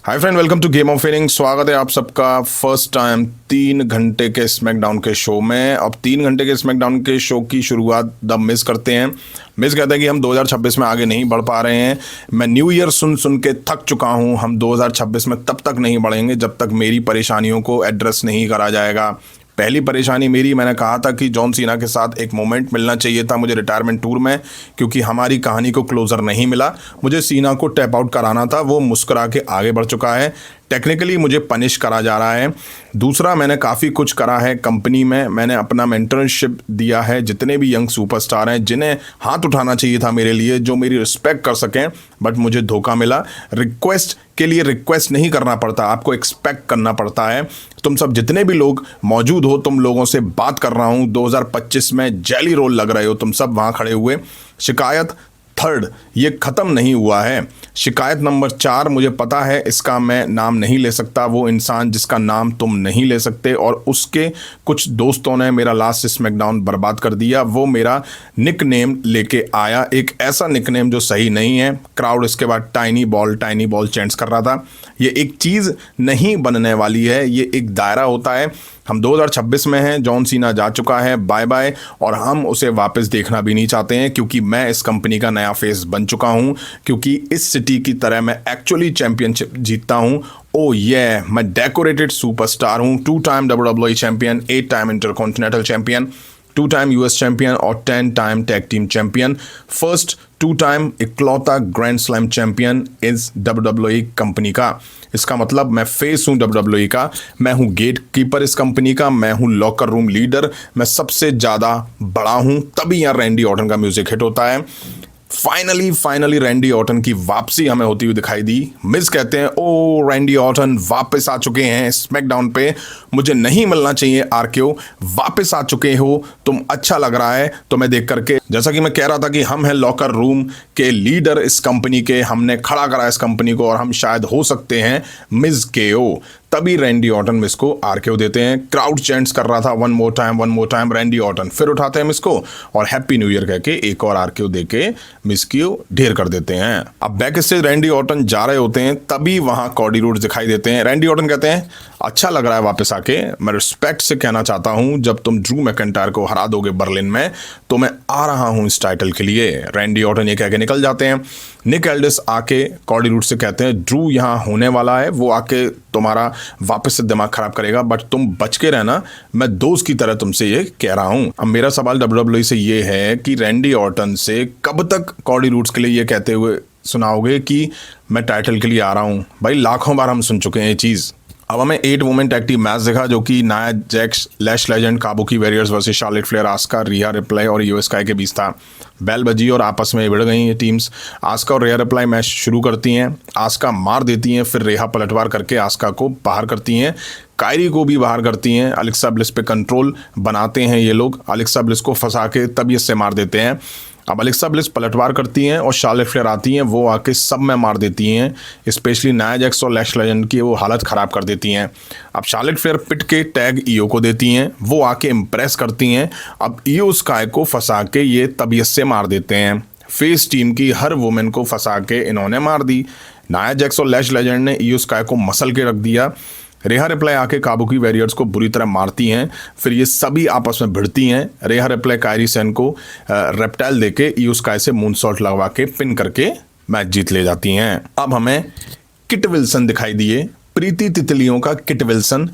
Hi friend, welcome to game of फेनिंग। स्वागत है आप सबका फर्स्ट टाइम 3 घंटे के स्मैकडाउन के शो में। अब 3 घंटे के स्मैकडाउन के शो की शुरुआत द मिस करते हैं। मिस कहते हैं कि हम 2026 में आगे नहीं बढ़ पा रहे हैं। मैं न्यू ईयर सुन सुन के थक चुका हूं। हम 2026 में तब तक नहीं बढ़ेंगे जब तक मेरी परेशानियों को एड्रेस नहीं करा जाएगा। पहली परेशानी मेरी, मैंने कहा था कि जॉन सीना के साथ एक मोमेंट मिलना चाहिए था मुझे रिटायरमेंट टूर में, क्योंकि हमारी कहानी को क्लोजर नहीं मिला। मुझे सीना को टैप आउट कराना था, वो मुस्कुरा के आगे बढ़ चुका है। टेक्निकली मुझे पनिश करा जा रहा है। दूसरा, मैंने काफ़ी कुछ करा है कंपनी में। मैंने अपना मेंटरशिप दिया है जितने भी यंग सुपरस्टार हैं, जिन्हें हाथ उठाना चाहिए था मेरे लिए, जो मेरी रिस्पेक्ट कर सकें, बट मुझे धोखा मिला। रिक्वेस्ट के लिए रिक्वेस्ट नहीं करना पड़ता, आपको एक्सपेक्ट करना पड़ता है। तुम सब जितने भी लोग मौजूद हो, तुम लोगों से बात कर रहा हूँ। 2025 में जेली रोल लग रहे हो तुम सब वहाँ खड़े हुए। शिकायत थर्ड, ये ख़त्म नहीं हुआ है। शिकायत नंबर 4, मुझे पता है इसका मैं नाम नहीं ले सकता। वो इंसान जिसका नाम तुम नहीं ले सकते, और उसके कुछ दोस्तों ने मेरा लास्ट स्मैकडाउन बर्बाद कर दिया। वो मेरा निक नेम लेके आया, एक ऐसा निक नेम जो सही नहीं है। क्राउड इसके बाद टाइनी बॉल चैंट्स कर रहा था। ये एक चीज़ नहीं बनने वाली है, ये एक दायरा होता है। हम 2026 में हैं, जॉन सीना जा चुका है, बाय बाय, और हम उसे वापस देखना भी नहीं चाहते हैं, क्योंकि मैं इस कंपनी का नया फेस बन चुका हूं। क्योंकि इस सिटी की तरह मैं एक्चुअली चैंपियनशिप जीतता हूं। ओ ये मैं डेकोरेटेड सुपरस्टार हूं। 2 time WWE champion, 8 time intercontinental champion, 2 time US champion और 10 time tag team champion. First 2 time इकलौता ग्रैंड स्लैम चैंपियन इस WWE कंपनी का। इसका मतलब मैं फेस हूँ WWE का, मैं हूँ गेट कीपर इस कंपनी का, मैं हूँ लॉकर रूम लीडर, मैं सबसे ज़्यादा बड़ा हूँ। तभी यहाँ रैंडी ऑर्टन का म्यूजिक हिट होता है। फाइनली रैंडी ऑर्टन की वापसी हमें होती हुई दिखाई दी। मिस कहते हैं, ओ रैंडी ऑर्टन वापस आ चुके हैं स्मैकडाउन पे, मुझे नहीं मिलना चाहिए आरकेओ, वापस आ चुके हो तुम, अच्छा लग रहा है तुम्हें देख करके। जैसा कि मैं कह रहा था कि हम हैं लॉकर रूम के लीडर इस कंपनी के, हमने खड़ा करा इस कंपनी को, और हम शायद हो सकते हैं मिस केओ। तभी रैंडी ऑर्टन मिस को आरकेओ देते हैं। क्राउड चैंट्स कर रहा था one more time Randy Orton. फिर उठाते हैं मिस को और हैप्पी न्यू ईयर कह के एक और आरकेओ दे के मिस को ढेर कर देते हैं। अब बैक स्टेज रैंडी ऑर्टन जा रहे होते हैं, तभी वहां कॉडी रोड्स दिखाई देते हैं। रैंडी ऑर्टन कहते हैं, अच्छा लग रहा है वापस आके। मैं रिस्पेक्ट से कहना चाहता हूं, जब तुम ड्रू मैकिंटायर को हरा दोगे बर्लिन में, तो मैं आ रहा हूं इस टाइटल के लिए। रैंडी ऑर्टन ये कह के निकल जाते हैं। निक एल्डिस आके कॉडी रूड से कहते हैं, ड्रू यहाँ होने वाला है, वो आके तुम्हारा वापस से दिमाग खराब करेगा, बट तुम बच के रहना, मैं दोस्त की तरह तुमसे ये कह रहा हूं। अब मेरा सवाल WWE से ये है कि रैंडी ऑर्टन से कब तक कॉडी रूड्स के लिए ये कहते हुए सुनाओगे कि मैं टाइटल के लिए आ रहा हूं? भाई लाखों बार हम सुन चुके हैं ये चीज़। अब हमें 8 वुमेन टैग टीम मैच देखा, जो कि Nia Jax, Lash Legend, Kabuki Warriors versus Charlotte Flair, Asuka, Rhea Ripley और ईओ स्काई के बीच था। बैल बजी और आपस में भिड़ गई ये टीम्स। आस्का और रिया रिप्लाई मैच शुरू करती हैं, आस्का मार देती हैं, फिर रेहा पलटवार करके आस्का को बाहर करती हैं, कायरी को भी बाहर करती हैं। अलेक्सा ब्लिस पे कंट्रोल बनाते हैं ये लोग, अलेक्सा ब्लिस को फंसा के तब इससे मार देते हैं। अब अलेक्सा ब्लिस पलटवार करती हैं और शार्लेट फ्लेयर आती हैं, वो आके सब में मार देती हैं, स्पेशली नाया जैक्स और लैश लेजेंड की वो हालत ख़राब कर देती हैं। अब शार्लेट फ्लेयर पिट के टैग ईओ को देती हैं, वो आके इम्प्रेस करती हैं। अब ईओ स्काई को फंसा के ये तबीयत से मार देते हैं। फेस टीम की हर वुमेन को फंसा के इन्होंने मार दी। नाया जैक्स और लैश लेजेंड ने ईओ स्काई को मसल के रख दिया। रेहा रिप्लाई आके काबुकी वॉरियर्स को बुरी तरह मारती हैं। फिर ये सभी आपस में भिड़ती हैं। रेहा रिप्लाई कायरी सेन को रेप्टाइल देके ईओ स्काई से मूनसॉल्ट लगवा के पिन करके मैच जीत ले जाती हैं। अब हमें किट विल्सन दिखाई दिए, प्रीति तितलियों का किट विल्सन।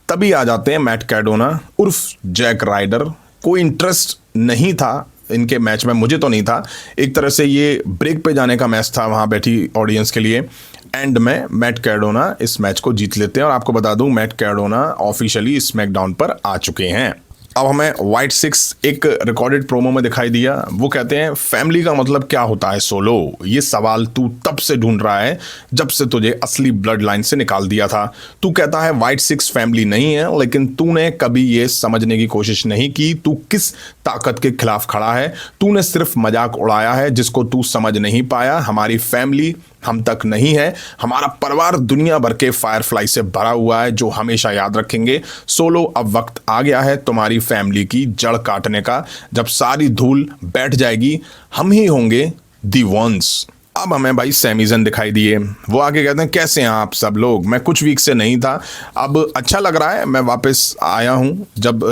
तभी आ जाते हैं मैट कैडोना उर्फ जैक राइडर। कोई इंटरेस्ट नहीं था इनके मैच में, मुझे तो नहीं था। एक तरह से ये ब्रेक पे जाने का मैच था वहाँ बैठी ऑडियंस के लिए। एंड में मैट कैडोना इस मैच को जीत लेते हैं, और आपको बता दूं मैट कैडोना ऑफिशियली स्मैकडाउन पर आ चुके हैं। अब हमें व्हाइट 6 एक रिकॉर्डेड प्रोमो में दिखाई दिया। वो कहते हैं, फैमिली का मतलब क्या होता है सोलो? ये सवाल तू तब से ढूंढ रहा है जब से तुझे असली ब्लड लाइन से निकाल दिया था। तू कहता है व्हाइट 6 फैमिली नहीं है, लेकिन तूने कभी ये समझने की कोशिश नहीं की तू किस ताकत के खिलाफ खड़ा है। तूने सिर्फ मजाक उड़ाया है जिसको तू समझ नहीं पाया। हमारी फैमिली हम तक नहीं है, हमारा परिवार दुनिया भर के फायरफ्लाई से भरा हुआ है जो हमेशा याद रखेंगे। सोलो, अब वक्त आ गया है तुम्हारी फैमिली की जड़ काटने का। जब सारी धूल बैठ जाएगी, हम ही होंगे दी वंस। अब हमें भाई सैमीजन दिखाई दिए। वो आके कहते हैं कैसे हैं आप सब लोग, मैं कुछ वीक से नहीं था, अब अच्छा लग रहा है, मैं वापस आया हूँ। जब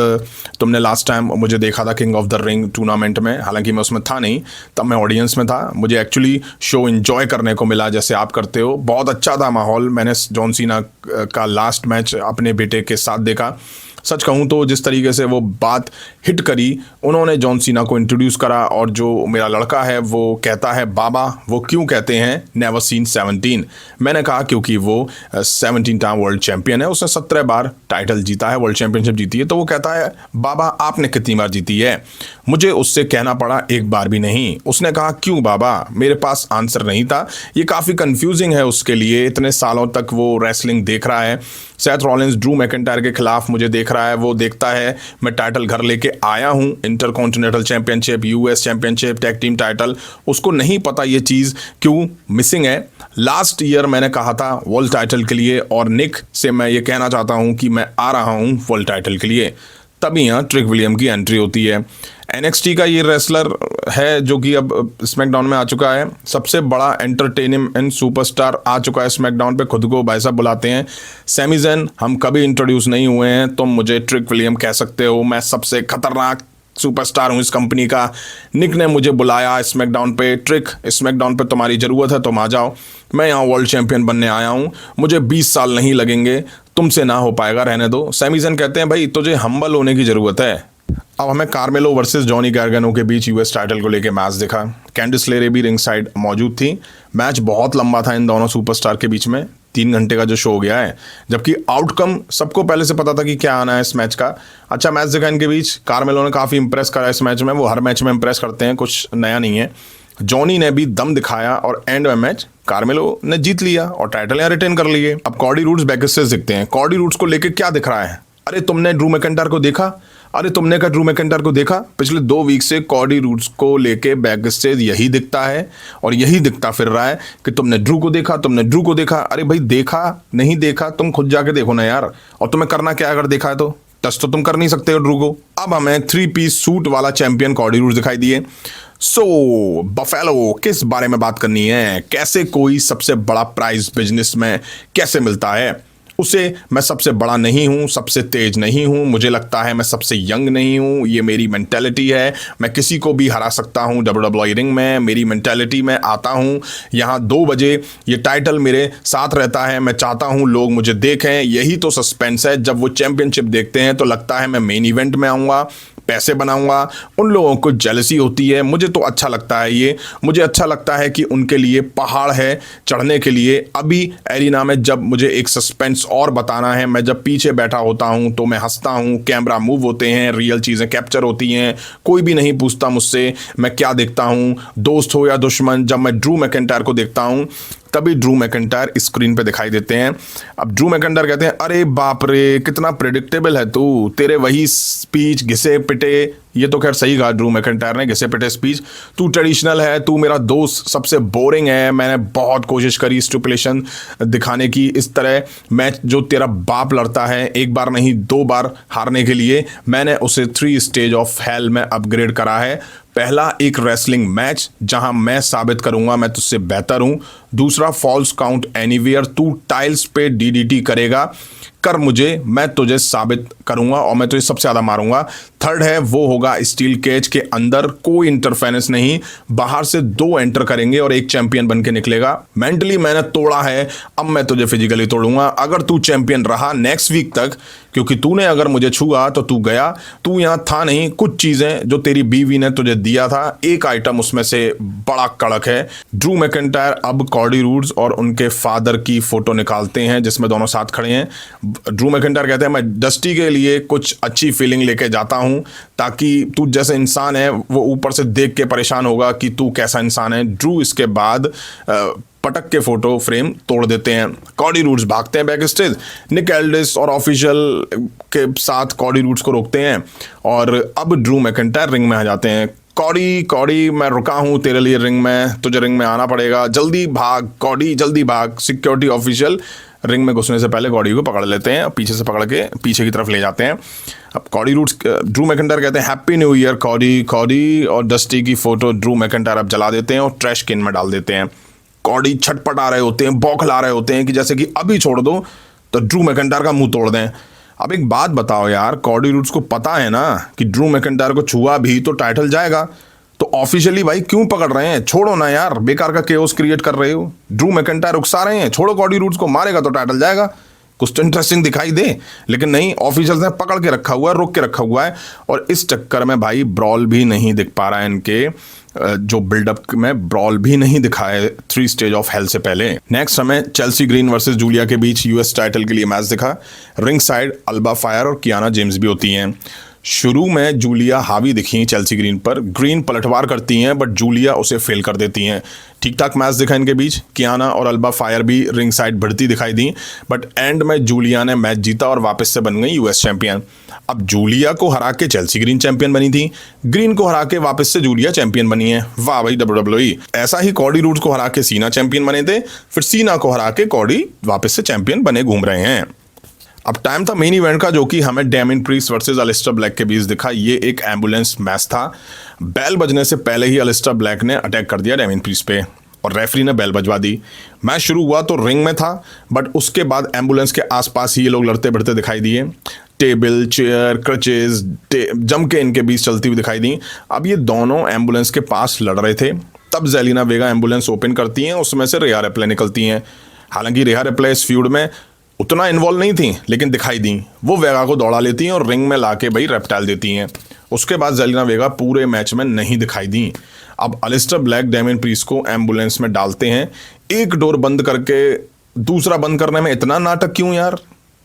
तुमने लास्ट टाइम मुझे देखा था king of the ring tournament में, हालांकि मैं उसमें था नहीं, तब मैं ऑडियंस में था, मुझे एक्चुअली शो एंजॉय करने को मिला जैसे आप करते हो। बहुत अच्छा था माहौल। मैंने जॉन सीना का लास्ट मैच अपने बेटे के साथ देखा। सच कहूँ तो जिस तरीके से वो बात हिट करी, उन्होंने जॉन सीना को इंट्रोड्यूस करा, और जो मेरा लड़का है वो कहता है बाबा वो क्यों कहते हैं नेवर सीन 17। मैंने कहा क्योंकि वो 17 टाइम वर्ल्ड चैंपियन है, उसने 17 बार टाइटल जीता है, वर्ल्ड चैंपियनशिप जीती है। तो वो कहता है बाबा आपने कितनी बार जीती है। मुझे उससे कहना पड़ा एक बार भी नहीं। उसने कहा क्यों बाबा, मेरे पास आंसर नहीं था। ये काफ़ी कंफ्यूजिंग है उसके लिए, इतने सालों तक वो रेसलिंग देख रहा है, सेथ रॉलिंस ड्रू मैकिंटायर के खिलाफ मुझे देख रहा है, वो देखता है मैं टाइटल घर लेके आया हूँ, intercontinental championship, US championship, tag team title. उसको नहीं पता ये चीज़ क्यों मिसिंग है। लास्ट ईयर मैंने कहा था वर्ल्ड टाइटल के लिए, और निक से मैं ये कहना चाहता हूँ कि मैं आ रहा हूँ वर्ल्ड टाइटल के लिए। तभी यहाँ ट्रिक विलियम की एंट्री होती है। NXT का ये रेसलर है जो कि अब स्मैकडाउन में आ चुका है, सबसे बड़ा एंटरटेनिंग एंड सुपरस्टार आ चुका है स्मैकडाउन पे, खुद को भाई साहब बुलाते हैं। सैमी ज़ैन हम कभी इंट्रोड्यूस नहीं हुए हैं, तुम मुझे ट्रिक विलियम कह सकते हो, मैं सबसे खतरनाक सुपरस्टार हूँ इस कंपनी का। निक ने मुझे बुलाया स्मैकडाउन पे, ट्रिक स्मैकडाउन पे तुम्हारी ज़रूरत है, तुम आ जाओ, मैं यहाँ वर्ल्ड चैंपियन बनने आया हूँ, मुझे 20 साल नहीं लगेंगे, तुमसे ना हो पाएगा, रहने दो। सैमी ज़ैन कहते हैं भाई तुझे हम्बल होने की ज़रूरत है। अब हमें कार्मेलो वर्सेस जॉनी गार्गनो के बीच यूएस टाइटल को लेके मैच दिखा। कैंडिस लेरे भी रिंग साइड मौजूद थी। मैच बहुत लंबा था इन दोनों सुपरस्टार के बीच में, 3 घंटे का जो शो हो गया है, जबकि आउटकम सबको पहले से पता था कि क्या आना है इस मैच का। अच्छा मैच दिखा इनके बीच। कार्मेलो ने काफ़ी इंप्रेस करा इस मैच में, वो हर मैच में इंप्रेस करते हैं, कुछ नया नहीं है। जॉनी ने भी दम दिखाया और एंड में मैच कार्मेलो ने जीत लिया और टाइटल यहाँ रिटेन कर लिए। अब कॉडी रूड्स बैकस्टेज दिखते हैं। कॉडी रूड्स को लेके क्या दिख रहा है, अरे तुमने ड्रू मैकिंटायर को देखा, अरे तुमने क्या ड्रू मैकिंटायर को देखा। पिछले 2 वीक से कॉडी रूड्स को लेके बैक स्टेज यही दिखता है और यही दिखता फिर रहा है कि तुमने ड्रू को देखा, तुमने ड्रू को देखा। अरे भाई देखा नहीं देखा, तुम खुद जाके देखो ना यार। और तुम्हें करना क्या अगर देखा है तो टच तो तुम कर नहीं सकते हो ड्रू को। अब हमें 3 पीस सूट वाला चैंपियन कॉडी रूड्स दिखाई दिए। सो बफेलो किस बारे में बात करनी है, कैसे कोई सबसे बड़ा प्राइज बिजनेस में कैसे मिलता है उसे। मैं सबसे बड़ा नहीं हूँ, सबसे तेज नहीं हूँ, मुझे लगता है मैं सबसे यंग नहीं हूँ, ये मेरी मेंटेलिटी है, मैं किसी को भी हरा सकता हूँ WWE रिंग में, मेरी मेंटेलिटी में आता हूँ यहाँ 2 बजे, ये टाइटल मेरे साथ रहता है, मैं चाहता हूँ लोग मुझे देखें। यही तो सस्पेंस है, जब वो चैंपियनशिप देखते हैं तो लगता है मैं मेन इवेंट में आऊँगा, पैसे बनाऊंगा। उन लोगों को जेलसी होती है, मुझे तो अच्छा लगता है ये, मुझे अच्छा लगता है कि उनके लिए पहाड़ है चढ़ने के लिए। अभी एरिना में जब मुझे एक सस्पेंस और बताना है, मैं जब पीछे बैठा होता हूं तो मैं हंसता हूं, कैमरा मूव होते हैं, रियल चीज़ें कैप्चर होती हैं, कोई भी नहीं पूछता मुझसे मैं क्या देखता हूं, दोस्त हो या दुश्मन। जब मैं ड्रू मैकिंटायर को देखता हूं तभी ड्रू मैकिंटायर स्क्रीन पे दिखाई देते हैं। अब ड्रू मैकिंटायर कहते हैं अरे बाप रे कितना प्रेडिक्टेबल है तू, तेरे वही स्पीच घिसे पिटे। ये तो खैर सही कहा ड्रू मैकिंटायर ने, घिसे पिटे स्पीच। तू ट्रेडिशनल है, तू मेरा दोस्त सबसे बोरिंग है, मैंने बहुत कोशिश करी स्टिपुलेशन दिखाने की, इस तरह मैच जो तेरा बाप लड़ता है 1 बार नहीं 2 बार हारने के लिए, मैंने उसे 3 स्टेज ऑफ हेल में अपग्रेड करा है। पहला एक रेसलिंग मैच जहां मैं साबित करूंगा मैं तुझसे बेहतर हूं। दूसरा फॉल्स काउंट एनीवेयर, तू टाइल्स पे DDT करेगा, कर मुझे, मैं तुझे साबित करूंगा और मैं तुझे सबसे ज़्यादा मारूंगा। थर्ड है वो होगा स्टील केज के अंदर, कोई इंटरफेरेंस नहीं, बाहर से 2 एंटर करेंगे और एक चैंपियन बन के निकलेगा। मेंटली मैंने तोड़ा है, अब मैं तुझे फिजिकली तोड़ूंगा अगर तू चैंपियन रहा नेक्स्ट वीक तक, क्योंकि तूने अगर मुझे छुआ तो तू गया, तू यहाँ था नहीं। कुछ चीज़ें जो तेरी बीवी ने तुझे दिया था, एक आइटम उसमें से बड़ा कड़क है। ड्रू मैकिंटायर अब कॉडी रूड्स और उनके फादर की फोटो निकालते हैं जिसमें दोनों साथ खड़े हैं। ड्रू मैकिंटायर कहते हैं मैं डस्टी के लिए कुछ अच्छी फीलिंग लेके जाता हूँ, ताकि तू जैसे इंसान है वो ऊपर से देख के परेशान होगा कि तू कैसा इंसान है। ड्रू इसके बाद पटक के फोटो फ्रेम तोड़ देते हैं। कॉडी रूड्स भागते हैं बैक स्टेज, निक एल्डिस और ऑफिशियल के साथ कॉडी रूड्स को रोकते हैं और अब ड्रू मैकिंटायर रिंग में आ जाते हैं। कॉडी मैं रुका हूँ तेरे लिए रिंग में, तुझे रिंग में आना पड़ेगा, जल्दी भाग कॉडी जल्दी भाग। सिक्योरिटी ऑफिशियल रिंग में घुसने से पहले कॉडी को पकड़ लेते हैं, पीछे से पकड़ के पीछे की तरफ ले जाते हैं। अब कॉडी रूड्स ड्रू मैकिंटायर कहते हैं हैप्पी न्यू ईयर कॉडी और डस्टी की फोटो ड्रू मैकिंटायर अब जला देते हैं और ट्रैश कैन में डाल देते हैं। कॉडी छटपटा रहे होते हैं, बौखला रहे होते हैं कि जैसे कि अभी छोड़ दो तो ड्रू मैकिंटायर का मुंह तोड़ दें। अब एक बात बताओ यार, कॉडी रूड्स को पता है ना कि ड्रू मैकिंटायर को छुआ भी तो टाइटल जाएगा, तो ऑफिशियली भाई क्यों पकड़ रहे हैं? छोड़ो ना यार, बेकार का केओस क्रिएट कर रहे हो। ड्रू मैकिंटायर उकसा रहे हैं, छोड़ो कॉडी रूड्स को, मारेगा तो टाइटल जाएगा, कुछ तो इंटरेस्टिंग दिखाई दे। लेकिन नहीं, ऑफिशियल्स ने पकड़ के रखा हुआ है, रोक के रखा हुआ है, और इस चक्कर में भाई ब्रॉल भी नहीं दिख पा रहा है इनके जो बिल्डअप में ब्रॉल भी नहीं दिखाए 3 स्टेज ऑफ हेल से पहले। नेक्स्ट हमें चेल्सी ग्रीन वर्सेस जूलिया के बीच यूएस टाइटल के लिए मैच दिखा। रिंग साइड अल्बा फायर और कियाना जेम्स भी होती हैं। शुरू में जूलिया हावी दिखी चेल्सी ग्रीन पर, ग्रीन पलटवार करती हैं बट जूलिया उसे फेल कर देती हैं। ठीक ठाक मैच दिखा इनके बीच, कियाना और अल्बा फायर भी रिंग साइड बढ़ती दिखाई दी, बट एंड में जूलिया ने मैच जीता और वापस से बन गई यूएस चैंपियन। अब जूलिया को हरा के चेल्सी ग्रीन चैंपियन बनी थी, ग्रीन को हरा के वापस से जूलिया चैंपियन बनी है। वाह भाई WWE। ऐसा ही कॉडी रूड्स को हरा के सीना चैंपियन बने थे, फिर सीना को हरा के कॉडी वापस से चैंपियन बने घूम रहे हैं। अब टाइम था मेन इवेंट का, जो कि हमें डेमिन प्रीस्ट वर्सेस अलिस्टर ब्लैक के बीच दिखा। ये एक एम्बुलेंस मैच था। बेल बजने से पहले ही अलिस्टर ब्लैक ने अटैक कर दिया डेमिन प्रीस्ट पे और रेफरी ने बेल बजवा दी। मैच शुरू हुआ तो रिंग में था, बट उसके बाद एम्बुलेंस के आसपास ही ये लोग लड़ते भिड़ते दिखाई दिए। टेबल, चेयर, क्रचेस जम के इनके बीच चलती हुई दिखाई दी। अब ये दोनों एम्बुलेंस के पास लड़ रहे थे, तब जेलिना वेगा एम्बुलेंस ओपन करती हैं, उसमें से रिया रिप्ले निकलती हैं। हालांकि रिया रिप्ले इस फ्यूड में उतना इन्वॉल्व नहीं थी, लेकिन दिखाई दी। वो वेगा को दौड़ा लेती हैं और रिंग में लाके भाई रेप्टाइल देती हैं। उसके बाद जेलिना वेगा पूरे मैच में नहीं दिखाई दी। अब अलिस्टर ब्लैक डेमिन प्रीस्ट को एम्बुलेंस में डालते हैं, एक डोर बंद करके दूसरा बंद करने में इतना नाटक क्यों यार?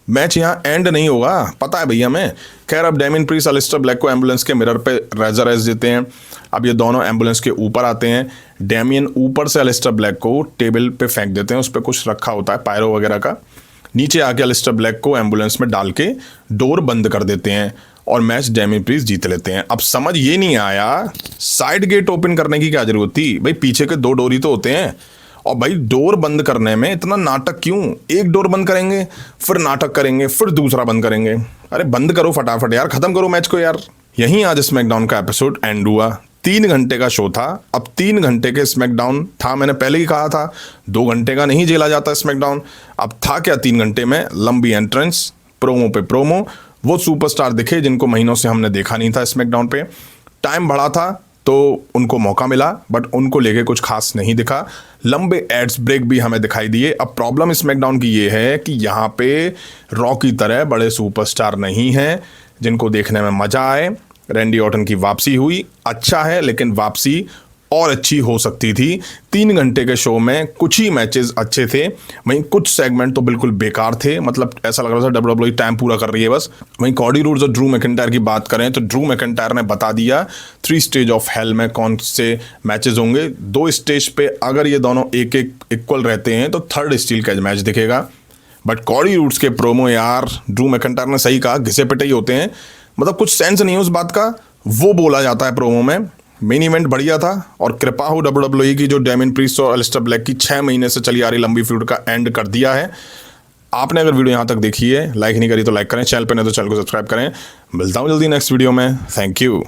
मैच यहाँ एंड नहीं होगा, पता है भैया मैं। खैर, अब डेमिन प्रीस्ट अलिस्टर ब्लैक को एम्बुलेंस के मिरर पे रेजर रेस देते हैं। अब ये दोनों एम्बुलेंस के ऊपर आते हैं। डेमियन ऊपर से अलिस्टर ब्लैक को टेबल पे फेंक देते हैं, उस पर कुछ रखा होता है पायरो वगैरह का। नीचे आके अलिस्टर ब्लैक को एम्बुलेंस में डाल के डोर बंद कर देते हैं और मैच डेमिन प्रीस्ट जीत लेते हैं। अब समझ ये नहीं आया, साइड गेट ओपन करने की क्या जरूरत थी भाई? पीछे के 2 डोर ही तो होते हैं, और भाई डोर बंद करने में इतना नाटक क्यों? एक डोर बंद करेंगे, फिर नाटक करेंगे, फिर दूसरा बंद करेंगे। अरे बंद करो फटाफट यार, खत्म करो मैच को यार। यहीं आज स्मैकडाउन का एपिसोड एंड हुआ। 3 घंटे का शो था। अब 3 घंटे के स्मैकडाउन था, मैंने पहले ही कहा था 2 घंटे का नहीं झेला जाता स्मैकडाउन। अब था क्या 3 घंटे में? लंबी एंट्रेंस, प्रोमो पे प्रोमो, वो सुपरस्टार दिखे जिनको महीनों से हमने देखा नहीं था स्मैकडाउन पे। टाइम बढ़ा था तो उनको मौका मिला, बट उनको लेके कुछ खास नहीं दिखा। लंबे एड्स ब्रेक भी हमें दिखाई दिए। अब प्रॉब्लम स्मैकडाउन की ये है कि यहाँ पे रॉ की तरह बड़े सुपरस्टार नहीं हैं जिनको देखने में मजा आए। रैंडी ऑर्टन की वापसी हुई, अच्छा है, लेकिन वापसी और अच्छी हो सकती थी। 3 घंटे के शो में कुछ ही मैचेस अच्छे थे, वहीं कुछ सेगमेंट तो बिल्कुल बेकार थे। मतलब ऐसा लग रहा था WWE टाइम पूरा कर रही है बस। वहीं कॉडी रूड्स और ड्रू मैकिंटायर की बात करें तो ड्रू मैकिंटायर ने बता दिया 3 स्टेज ऑफ हेल में कौन से मैचेस होंगे। 2 स्टेज पे अगर ये दोनों एक इक्वल रहते हैं तो 3rd स्टील कैज मैच दिखेगा। बट कॉडी रूड्स के प्रोमो यार, ड्रू मैकिंटायर ने सही कहा, घिसे पिटे ही होते हैं। मतलब कुछ सेंस नहीं है उस बात का, वो बोला जाता है प्रोमो में। मेन इवेंट बढ़िया था और कृपा हो WWE की जो डेमिन प्रीस्ट और अलिस्टर ब्लैक की 6 महीने से चली आ रही लंबी फ्यूड का एंड कर दिया है। आपने अगर वीडियो यहाँ तक देखी है, लाइक नहीं करी तो लाइक करें, चैनल पे नहीं तो चैनल को सब्सक्राइब करें। मिलता हूँ जल्दी नेक्स्ट वीडियो में। Thank you.